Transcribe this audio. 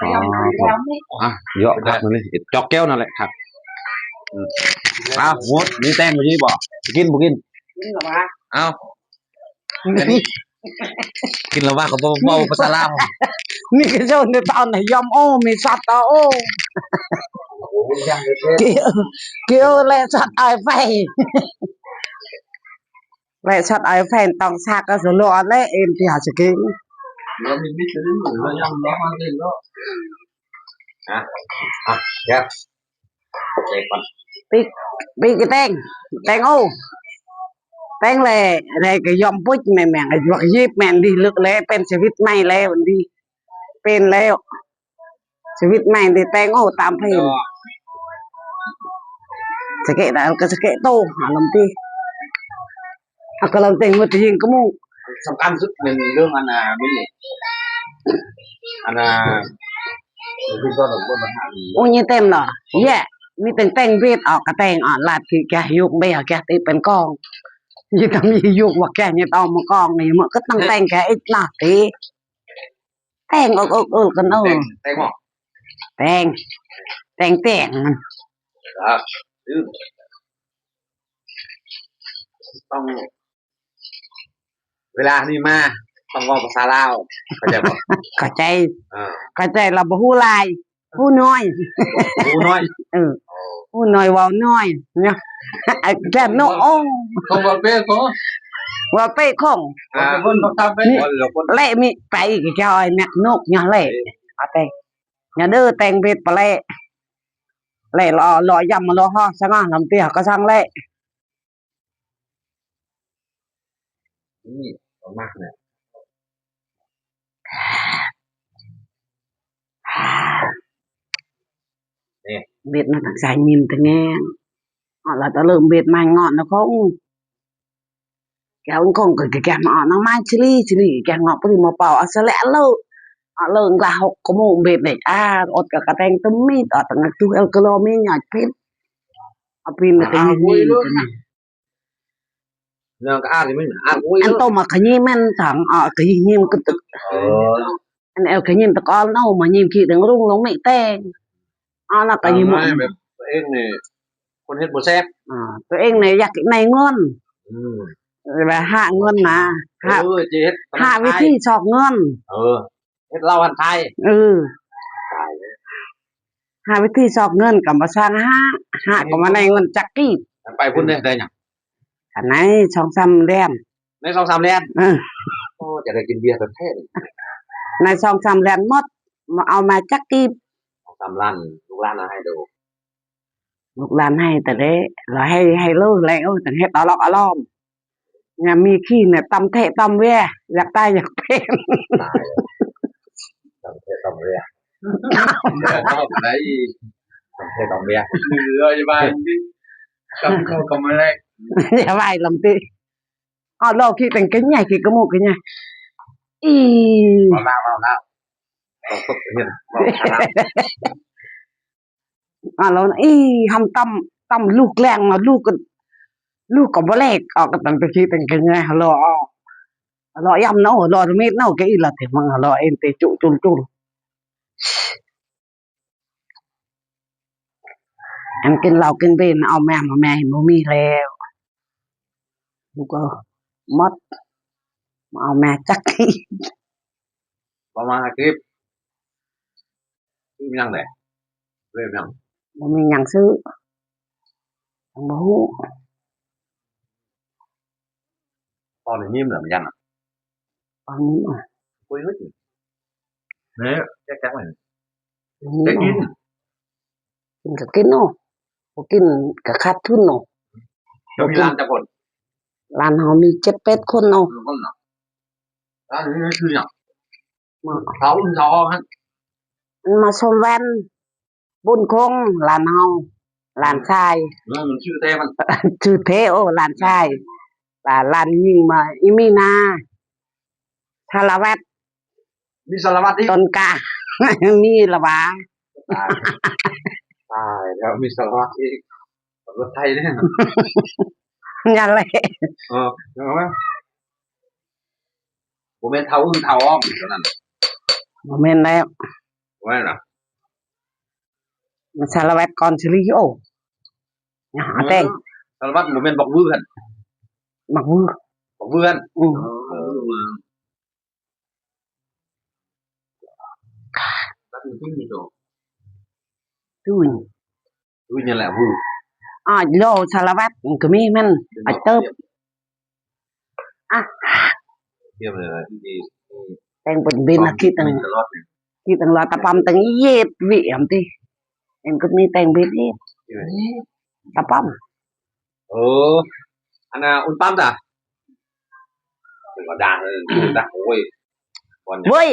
อ๋อครับเยอะครับมันนี่จอกแก้วนั่นแหละครับหมดนี่แตงมายี่บ่กินบ่กินเอาอันนี้กินแล้วว่าก็เบาภาษาลาวนี่ก็ชนในตอนไหนยอมโอ้มีสัตว์โอ้เกี่ยวเลยสัตว์ไอไฟเลยสัตว์ไอไฟต้องซากก็สลอดเลยเอ็นที่หาสกินเรามีมิตรนึงหรือเรายังร้องอะไรก็เดี๋ยวปีcái tên ô tên là này cái dòng bút mẹ mẹ cái vợ dịp mẹ đi lực lẽ bên sẽ viết mày lẽ đi bên lẽ sẽ viết mày thì tên ô tạm phim sẽ kệ đã cái sẽ kệ tô hả làm ti cái làm tiền một tiền có mu สำคัญสุดหนึ่งเรื่องอันน่ะไม่ใช่อันน่ะที่ก็หลงว่ามันหาดี ô như tem nọ yeahมีแต่งviết ở cái tên ở là thì cái dục bây giờ cái thì bên con như tầm như dục hoặc cái như tao mà con này mà cứ tăng tên cái ít nọ thì tên con đâu แตงหมอ tên ต้องเวลานี่มาต้องว่าภาษาลาวเข้าใจบ่ เข้าใจเราบ่ฮู้หลายฮู้น้อยฮู้น้อยเว้าน้อยเนี่ยแก่น้องkhông vào bê có ว่าไปของ คนทำไป เละมีไปอีกจอยแมกนกเนี่ยเละเอาแต่อย่าดื้อแต่งเบ็ดไปเละรอยำมารอห่อซะงั้นลำเตี้ยก็สั่งเละนี่มากเนี่ยเบ็ดnó thằng xài nhìn thằng nghe họ là tao lượm บ็ดmày ngọn nó không kéo con cái mà nó mai chili cái ngọn cái mà bảo sẽ lẽ lâu họ lượm là học có một บ็ดnày ọt cả cái tên tấm mi ở tầng tu el kilo mi nhỏ pin ở pin là cái gì nó cái thì mình vui anh tôi mà cái gì men thằng cái gì nhưng cái tự anh el cái nhìn tao con đâu mà nhìn khi đừng rung nó mẹ tê là cái gì mà em này con hết một xếp tụi em này giặt cái này ngon và hạ ngon mà hạ với thi sọt ngon hết lau hành thay hạ với thi sọt ngon cả mà sang hạ của mà này ngon chắc kỹไปพุ่นได้ยัง อันไหนช่องซ้ำแดน ในช่องซ้ำแดนโอ้จะได้กินเบียร์ประเทศในช่องซ้ำแดนหมดมาเอามาจักกีบซ้ำล้านลูกล้านให้ดู ลูกหลานให้แต่เด้เราให้เลิกแล้วแต่เฮ็ดเอาล็อกเอาล้อมเนี่ยมีขี้เนี่ยตำเทะตำแว่อยากตายอยากเป็น ตายตำเทะตำแว่đấy tầm thế tầm bè rồi bài cầm câu cầm lại dạ bài làm tí lo khi thành kính này thì có một cái nhà vào nào nó hầm tâm lục leng mà lục có bó lẹt cái tầm khi thành kính này lo em nó lo mít nó cái là thì mà lo em thì chun anh kinh lầu kinh bênเอาแม่มาแม่บ่มีแล้วลูกก็หมดเอาแม่จักที่ ประมาณคลิปยังไงเริ่มยัง บ่มีหยังซื้อบ่ฮู้ ตอนนี้เหลือยังอ่ะ ตอนนี้อ่ะ คุยไม่ถึงเนี่ยแจ๊กๆเลยได้กินก็กินเนาะบ่กินก็ขาดทุนเนาะ เรามีร้านจักคน ร้านเฮามี7-8คนเนาะ ร้านนี้คือหยังเขาฮะมาชมแว่นบุญคงร้านเฮาร้านชายมันชื่อเท่มัน ชื่อเทโอร้านชายร้านยิงมาอีมีนาสารวัตร มีสารวัตรที่ ต้นกา มีละวะ ตายแล้วมีสารวัตรที่รถไทยเนี่ย นั่นแหละยังไงผมเป็นเท้าอ้อมตอนนั้น บ่แม่นแล้ว ไม่หรอ สารวัตรก่อนซิลิโอหาแต่ง สารวัตรโมเมนต์บอกวื้อกัน มักมือ บอกวื้อกัน รักมึงมีโด ตุ้ย วื้อยังแหละวื้อ โลสารวัตรก็มีมันเติบอ่ะ เทียบเลยที่ แต่งเป็นบินคิดตั้ง ตลอด คิดตั้งว่าตะปำตั้งเย็ดวิมติเอ็นก็มีแต่งบินเย็ดตะปำ อันน่ะอุ่นปั๊มจ้ะถึงก็ดังเลยดังโอ้ย เว้ย